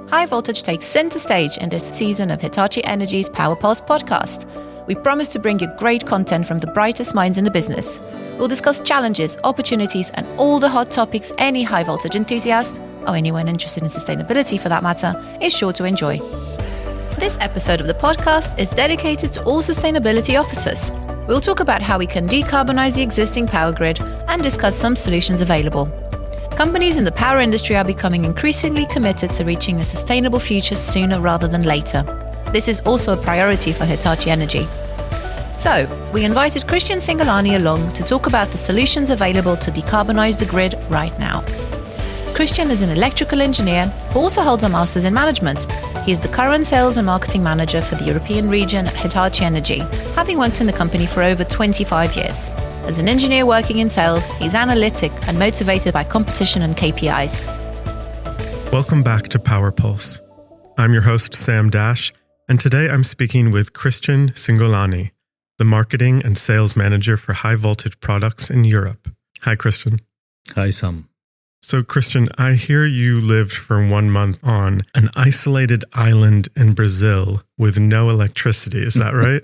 high voltage takes center stage in this season of Hitachi Energy's Power Pulse podcast. We promise to bring you great content from the brightest minds in the business. We'll discuss challenges, opportunities, and all the hot topics any high voltage enthusiast, or anyone interested in sustainability for that matter, is sure to enjoy. This episode of the podcast is dedicated to all sustainability officers. We'll talk about how we can decarbonize the existing power grid and discuss some solutions available. Companies in the power industry are becoming increasingly committed to reaching a sustainable future sooner rather than later. This is also a priority for Hitachi Energy. So, we invited Christian Cingolani along to talk about the solutions available to decarbonize the grid right now. Christian is an electrical engineer who also holds a master's in management. He is the current sales and marketing manager for the European region at Hitachi Energy, having worked in the company for over 25 years. As an engineer working in sales, he's analytic and motivated by competition and KPIs. Welcome back to Power Pulse. I'm your host, Sam Dash, and today I'm speaking with Christian Cingolani, the marketing and sales manager for high voltage products in Europe. Hi, Christian. Hi, Sam. So, Christian, I hear you lived for 1 month on an isolated island in Brazil with no electricity. Is that right?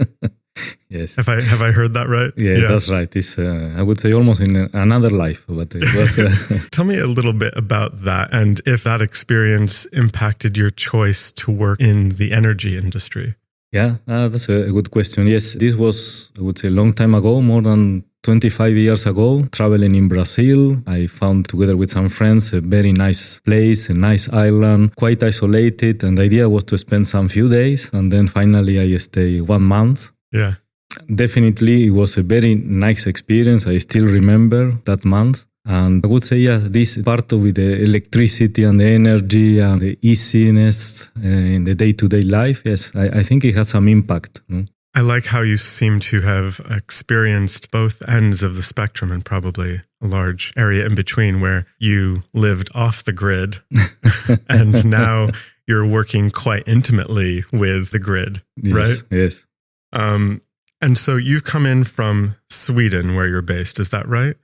Yes. Have I heard that right? Yeah, that's right. It's, I would say, almost in another life. But it was. Tell me a little bit about that and if that experience impacted your choice to work in the energy industry. Yeah, that's a good question. Yes, this was, I would say, a long time ago, more than 25 years ago, traveling in Brazil. I found, together with some friends, a very nice place, a nice island, quite isolated. And the idea was to spend some few days. And then finally, I stayed 1 month. Yeah. Definitely, it was a very nice experience. I still remember that month. And I would say, yeah, this part of the electricity and the energy and the easiness in the day-to-day life, yes, I think it has some impact. No? I like how you seem to have experienced both ends of the spectrum and probably a large area in between where you lived off the grid and now you're working quite intimately with the grid, yes, right? Yes. And so you've come in from Sweden where you're based, is that right?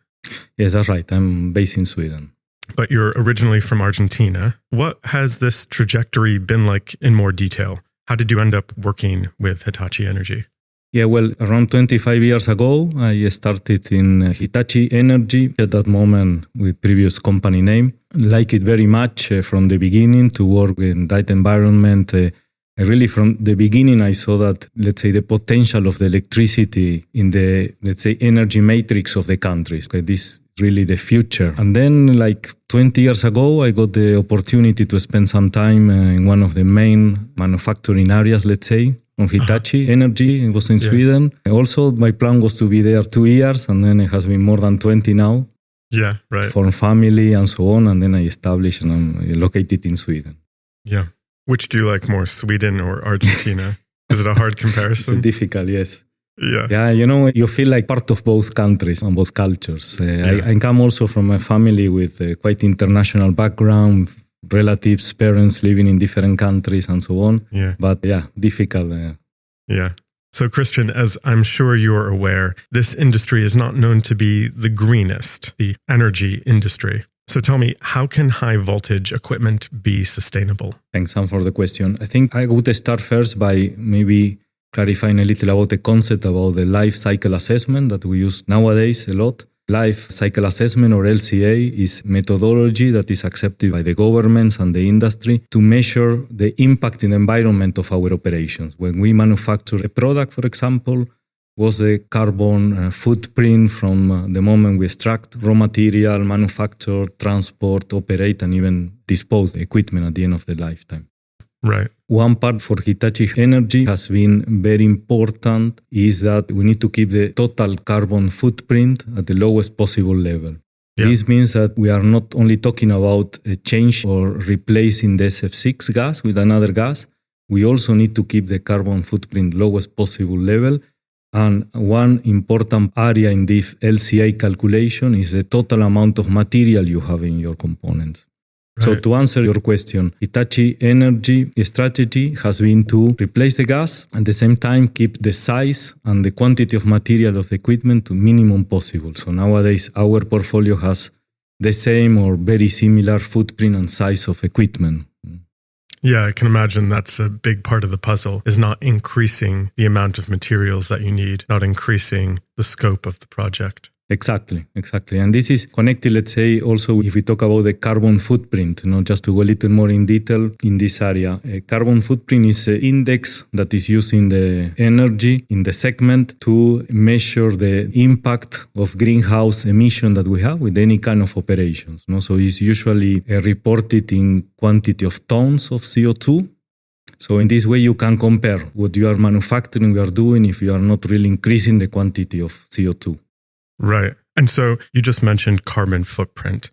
Yes, that's right. I'm based in Sweden. But you're originally from Argentina. What has this trajectory been like in more detail? How did you end up working with Hitachi Energy? Yeah, well, around 25 years ago, I started in Hitachi Energy, at that moment with previous company name. Like it very much from the beginning to work in that environment. Really, from the beginning, I saw that, let's say, the potential of the electricity in the, let's say, energy matrix of the countries. Okay, this is really the future. And then, like 20 years ago, I got the opportunity to spend some time in one of the main manufacturing areas, let's say, of Hitachi Energy. It was in Sweden. Also, my plan was to be there 2 years, and then it has been more than 20 now. Yeah, right. For family and so on. And then I established and I'm located in Sweden. Yeah. Which do you like more, Sweden or Argentina? Is it a hard comparison? It's difficult, yes. Yeah. Yeah, you know, you feel like part of both countries and both cultures. I come also from a family with a quite international background, relatives, parents living in different countries and so on. Yeah. But yeah, difficult. Yeah. So Christian, as I'm sure you're aware, this industry is not known to be the greenest, the energy industry. So tell me, how can high voltage equipment be sustainable? Thanks, Sam, for the question. I think I would start first by maybe clarifying a little about the concept about the life cycle assessment that we use nowadays a lot. Life cycle assessment, or LCA, is methodology that is accepted by the governments and the industry to measure the impact in the environment of our operations. When we manufacture a product, for example, was the carbon footprint from the moment we extract raw material, manufacture, transport, operate, and even dispose the equipment at the end of the lifetime. Right. One part for Hitachi Energy has been very important is that we need to keep the total carbon footprint at the lowest possible level. Yeah. This means that we are not only talking about a change or replacing the SF6 gas with another gas, we also need to keep the carbon footprint lowest possible level. And one important area in this LCA calculation is the total amount of material you have in your components. Right. So to answer your question, Hitachi Energy strategy has been to replace the gas and at the same time keep the size and the quantity of material of the equipment to minimum possible. So nowadays our portfolio has the same or very similar footprint and size of equipment. Yeah, I can imagine that's a big part of the puzzle, is not increasing the amount of materials that you need, not increasing the scope of the project. Exactly. And this is connected, let's say, also if we talk about the carbon footprint, just to go a little more in detail in this area. A carbon footprint is an index that is used in the energy, in the segment, to measure the impact of greenhouse emission that we have with any kind of operations. So it's usually reported in quantity of tons of CO2. So in this way, you can compare what you are manufacturing, you are doing, if you are not really increasing the quantity of CO2. Right. And so you just mentioned carbon footprint.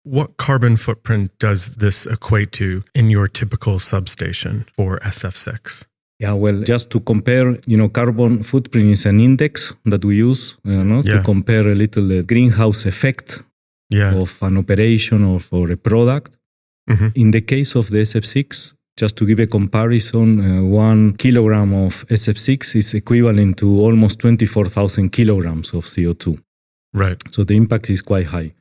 What carbon footprint does this equate to in your typical substation for SF6? Yeah, well, just to compare, carbon footprint is an index that we use to compare a little the greenhouse effect of an operation or for a product. Mm-hmm. In the case of the SF6, just to give a comparison, 1 kilogram of SF6 is equivalent to almost 24,000 kilograms of CO2. Right. So the impact is quite high.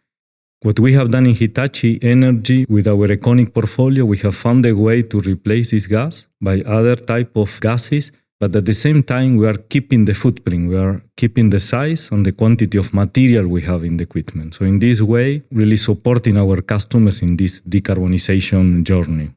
What we have done in Hitachi Energy with our Econiq portfolio, we have found a way to replace this gas by other type of gases, but at the same time, we are keeping the footprint. We are keeping the size and the quantity of material we have in the equipment. So in this way, really supporting our customers in this decarbonization journey.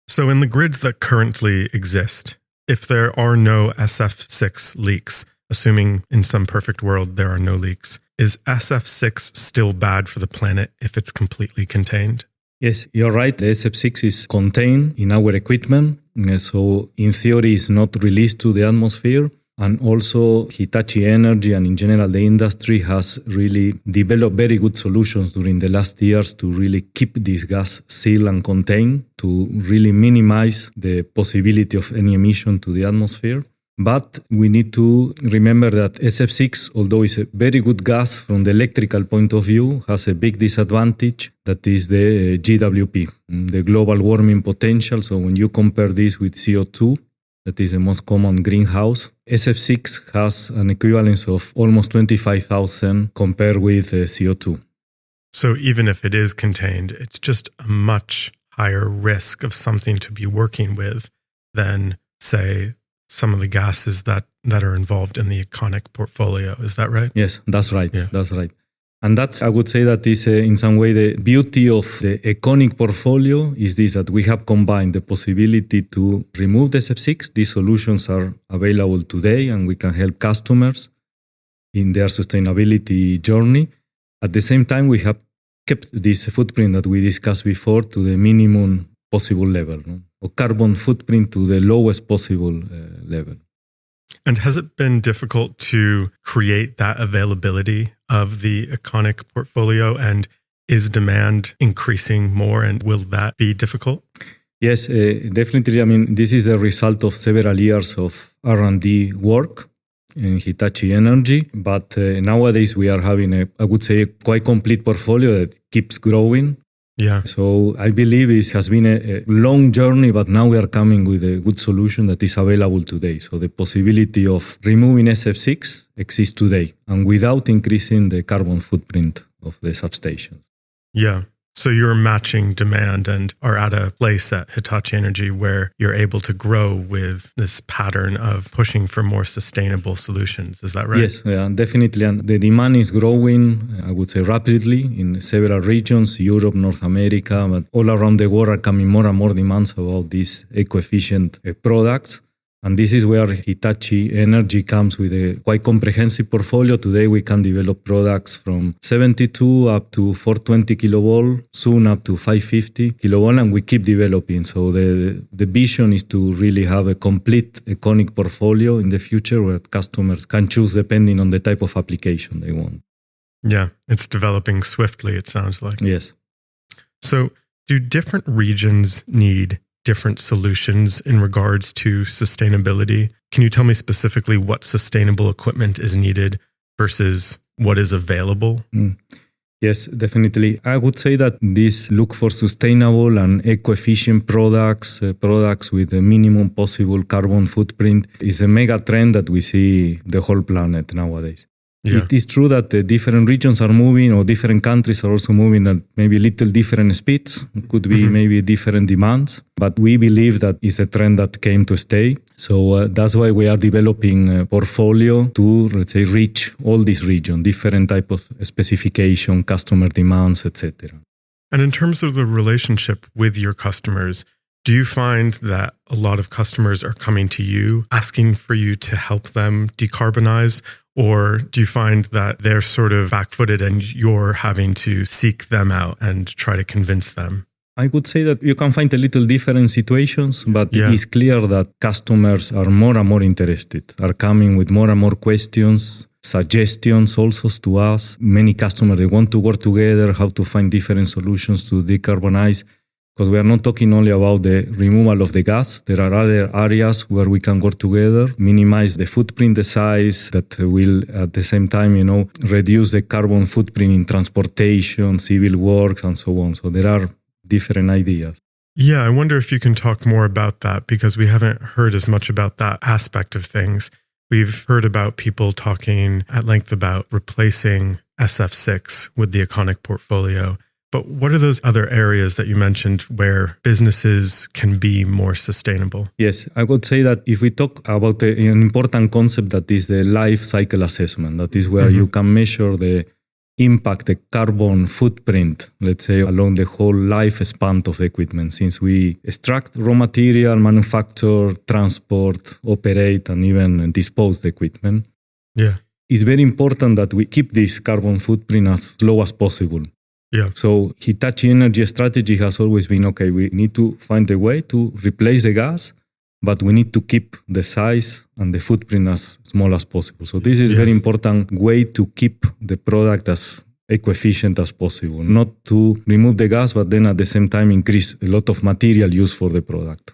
So in the grids that currently exist, if there are no SF6 leaks, assuming in some perfect world there are no leaks, is SF6 still bad for the planet if it's completely contained? Yes, you're right. The SF6 is contained in our equipment. So in theory, it's not released to the atmosphere. And also Hitachi Energy and in general the industry has really developed very good solutions during the last years to really keep this gas sealed and contained, to really minimize the possibility of any emission to the atmosphere. But we need to remember that SF6, although it's a very good gas from the electrical point of view, has a big disadvantage, that is the GWP, the global warming potential. So when you compare this with CO2, that is the most common greenhouse, SF6 has an equivalence of almost 25,000 compared with CO2. So even if it is contained, it's just a much higher risk of something to be working with than, say, some of the gases that are involved in the Econiq portfolio. Is that right? Yes, that's right. Yeah. That's right. And that's, I would say that is in some way the beauty of the Econiq portfolio is this, that we have combined the possibility to remove the SF6. These solutions are available today and we can help customers in their sustainability journey. At the same time, we have kept this footprint that we discussed before to the minimum possible level, or carbon footprint to the lowest possible level. And has it been difficult to create that availability of the Econiq portfolio? And is demand increasing more? And will that be difficult? Yes, definitely. I mean, this is the result of several years of R&D work in Hitachi Energy. But nowadays we are having I would say, a quite complete portfolio that keeps growing. Yeah. So I believe it has been a long journey, but now we are coming with a good solution that is available today. So the possibility of removing SF6 exists today and without increasing the carbon footprint of the substations. Yeah. So you're matching demand and are at a place at Hitachi Energy where you're able to grow with this pattern of pushing for more sustainable solutions. Is that right? Yes, definitely. And the demand is growing, I would say, rapidly in several regions, Europe, North America, but all around the world are coming more and more demands about these eco-efficient products. And this is where Hitachi Energy comes with a quite comprehensive portfolio. Today we can develop products from 72 up to 420 kilovolt, soon up to 550 kilovolt, and we keep developing. So the vision is to really have a complete Econiq portfolio in the future where customers can choose depending on the type of application they want. Yeah, it's developing swiftly, it sounds like. Yes. So do different regions need different solutions in regards to sustainability? Can you tell me specifically what sustainable equipment is needed versus what is available? Yes, definitely. I would say that this look for sustainable and eco-efficient products with the minimum possible carbon footprint is a mega trend that we see the whole planet nowadays. Yeah. It is true that the different regions are moving, or different countries are also moving at maybe little different speeds. It could be maybe different demands. But we believe that it's a trend that came to stay. So that's why we are developing a portfolio to, let's say, reach all these regions, different type of specification, customer demands, etc. And in terms of the relationship with your customers, do you find that a lot of customers are coming to you asking for you to help them decarbonize? Or do you find that they're sort of back-footed and you're having to seek them out and try to convince them? I would say that you can find a little different situations, but it is clear that customers are more and more interested, are coming with more and more questions, suggestions also to us. Many customers, they want to work together, how to find different solutions to decarbonize. Because we are not talking only about the removal of the gas. There are other areas where we can work together, minimize the footprint, the size that will at the same time, reduce the carbon footprint in transportation, civil works, and so on. So there are different ideas. Yeah, I wonder if you can talk more about that, because we haven't heard as much about that aspect of things. We've heard about people talking at length about replacing SF6 with the Econiq portfolio. But what are those other areas that you mentioned where businesses can be more sustainable? Yes, I would say that if we talk about an important concept, that is the life cycle assessment, that is where you can measure the impact, the carbon footprint, let's say, along the whole lifespan of the equipment, since we extract raw material, manufacture, transport, operate, and even dispose the equipment. Yeah. It's very important that we keep this carbon footprint as low as possible. Yeah. So Hitachi Energy strategy has always been, okay, we need to find a way to replace the gas, but we need to keep the size and the footprint as small as possible. So this is a very important way to keep the product as eco-efficient as possible. Not to remove the gas, but then at the same time increase a lot of material used for the product.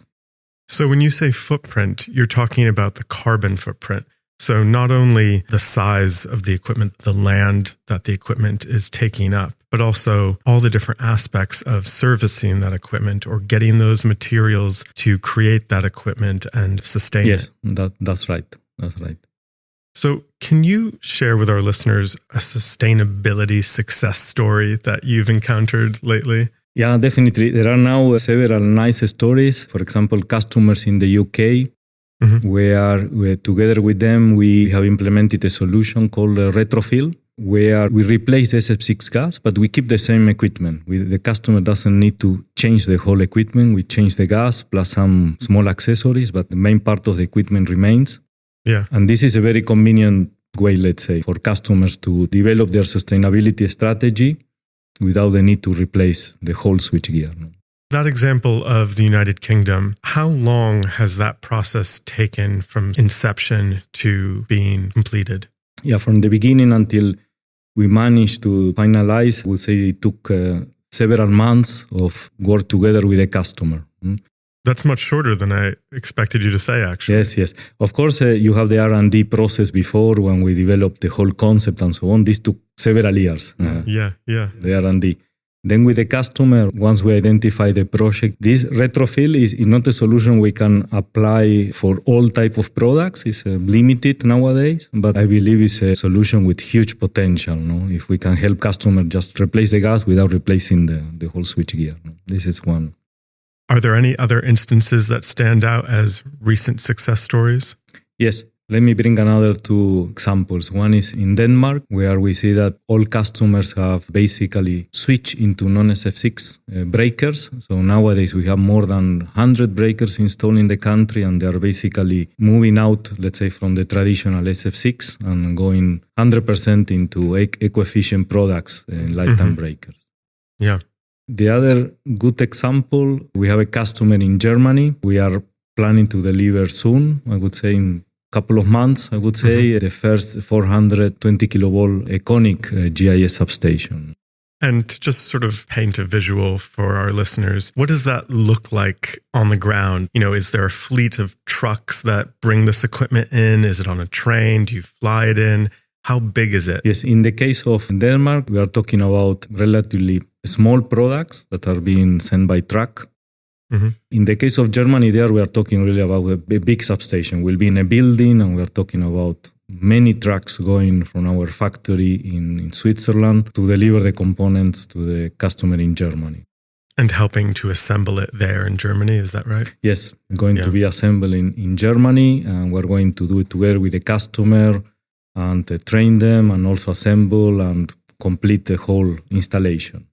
So when you say footprint, you're talking about the carbon footprint. So not only the size of the equipment, the land that the equipment is taking up, but also all the different aspects of servicing that equipment or getting those materials to create that equipment and sustain it. Yes, that's right. That's right. So can you share with our listeners a sustainability success story that you've encountered lately? Yeah, definitely. There are now several nice stories. For example, customers in the UK, where together with them, we have implemented a solution called Retrofill, where we replace the SF6 gas, but we keep the same equipment. The customer doesn't need to change the whole equipment. We change the gas plus some small accessories, but the main part of the equipment remains. Yeah. And this is a very convenient way, let's say, for customers to develop their sustainability strategy without the need to replace the whole switchgear. That example of the United Kingdom, how long has that process taken from inception to being completed? Yeah, from the beginning until we managed to finalize, I would say it took several months of work together with the customer. That's much shorter than I expected you to say, actually. Yes. Of course, you have the R&D process before when we developed the whole concept and so on. This took several years. The R&D. Then with the customer, once we identify the project, this retrofill is not a solution we can apply for all type of products. It's limited nowadays, but I believe it's a solution with huge potential. If we can help customers just replace the gas without replacing the whole switchgear. This is one. Are there any other instances that stand out as recent success stories? Yes. Let me bring another two examples. One is in Denmark, where we see that all customers have basically switched into non-SF6 breakers. So nowadays we have more than 100 breakers installed in the country, and they are basically moving out, let's say, from the traditional SF6 and going 100% into eco-efficient products, lifetime breakers. Yeah. The other good example, we have a customer in Germany. We are planning to deliver soon, I would say in couple of months, I would say, the first 420 kilovolt EconiQ GIS substation. And to just sort of paint a visual for our listeners, what does that look like on the ground? Is there a fleet of trucks that bring this equipment in? Is it on a train? Do you fly it in? How big is it? Yes, in the case of Denmark, we are talking about relatively small products that are being sent by truck. In the case of Germany, there we are talking really about a big substation. We'll be in a building and we are talking about many trucks going from our factory in Switzerland to deliver the components to the customer in Germany. And helping to assemble it there in Germany, is that right? Yes, going to be assembled in Germany, and we're going to do it together with the customer and train them and also assemble and complete the whole installation.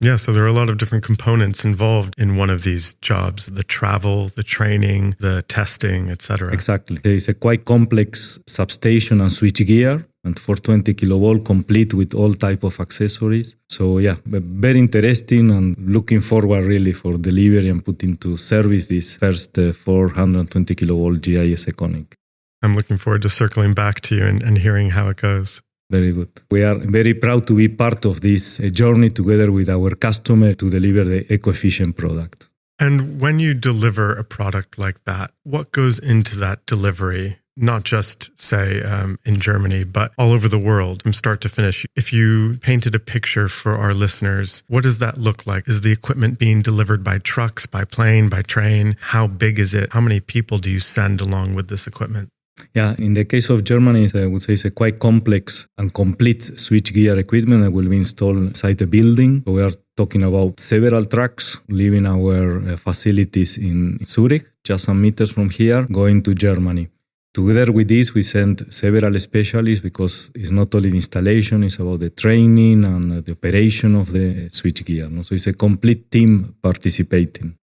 Yeah, so there are a lot of different components involved in one of these jobs, the travel, the training, the testing, etc. Exactly. It's a quite complex substation and switchgear, and 420 kilovolt complete with all type of accessories. So yeah, very interesting and looking forward really for delivery and putting to service this first 420 kilovolt GIS Econiq. I'm looking forward to circling back to you and hearing how it goes. Very good. We are very proud to be part of this journey together with our customer to deliver the eco-efficient product. And when you deliver a product like that, what goes into that delivery? Not just, say, in Germany, but all over the world from start to finish. If you painted a picture for our listeners, what does that look like? Is the equipment being delivered by trucks, by plane, by train? How big is it? How many people do you send along with this equipment? Yeah, in the case of Germany, I would say it's a quite complex and complete switchgear equipment that will be installed inside the building. So we are talking about several trucks leaving our facilities in Zurich, just some meters from here, going to Germany. Together with this, we send several specialists because it's not only the installation, it's about the training and the operation of the switchgear. So it's a complete team participating.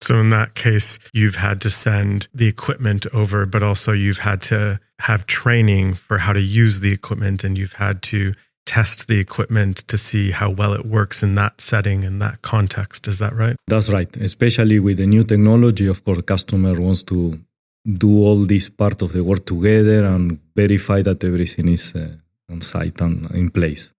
So in that case, you've had to send the equipment over, but also you've had to have training for how to use the equipment, and you've had to test the equipment to see how well it works in that setting, in that context. Is that right? That's right. Especially with the new technology, of course, the customer wants to do all this part of the work together and verify that everything is on site and in place.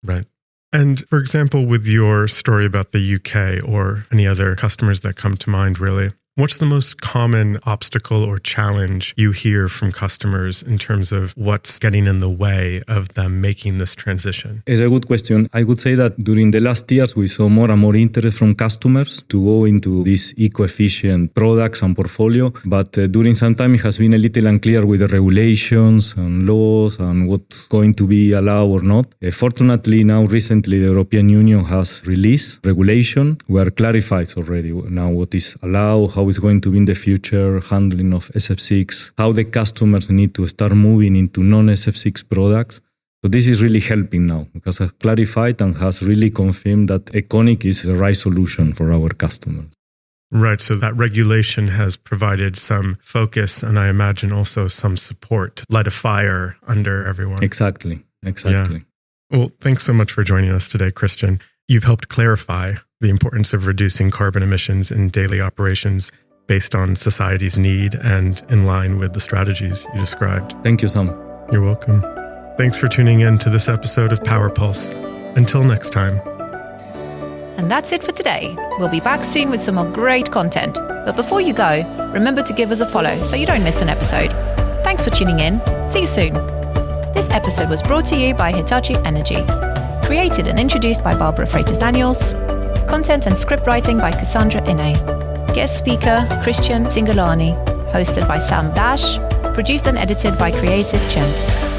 Right. And for example, with your story about the UK or any other customers that come to mind, really, what's the most common obstacle or challenge you hear from customers in terms of what's getting in the way of them making this transition? It's a good question. I would say that during the last years, we saw more and more interest from customers to go into these eco-efficient products and portfolio. But during some time, it has been a little unclear with the regulations and laws and what's going to be allowed or not. Fortunately, now recently, the European Union has released regulation where clarifies already now what is allowed, how it's going to be in the future, handling of SF6, how the customers need to start moving into non-SF6 products. So this is really helping now because it's clarified and has really confirmed that Econiq is the right solution for our customers. Right. So that regulation has provided some focus and I imagine also some support to light a fire under everyone. Exactly. Yeah. Well, thanks so much for joining us today, Christian. You've helped clarify the importance of reducing carbon emissions in daily operations based on society's need and in line with the strategies you described. Thank you, Sam. You're welcome. Thanks for tuning in to this episode of Power Pulse. Until next time. And that's it for today. We'll be back soon with some more great content. But before you go, remember to give us a follow so you don't miss an episode. Thanks for tuning in. See you soon. This episode was brought to you by Hitachi Energy. Created and introduced by Barbara Freitas-Daniels. Content and script writing by Cassandra Inne. Guest speaker Christian Cingolani. Hosted by Sam Dash. Produced and edited by Creative Chimps.